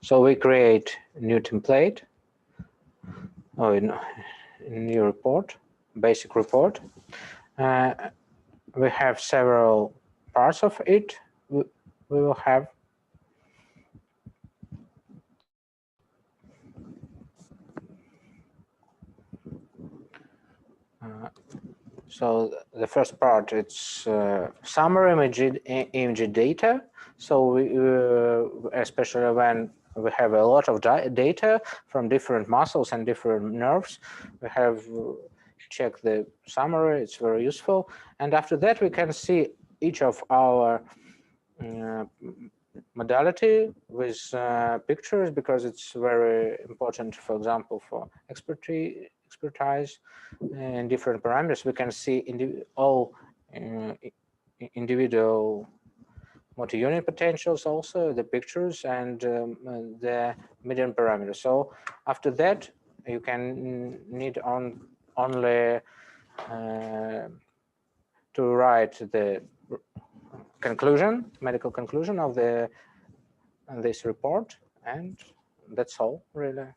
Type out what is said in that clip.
So we create a new template, or a new report, basic report. We have several parts of it. We will have so the first part, it's summary EMG data. So we, especially when we have a lot of data from different muscles and different nerves, we have check the summary. It's very useful. And after that, we can see each of our modality with pictures, because it's very important, for example, for expertise and different parameters. We can see all individual multi-unit potentials, also the pictures and the median parameters. So after that, you can need only to write the conclusion, medical conclusion of this report, and that's all really.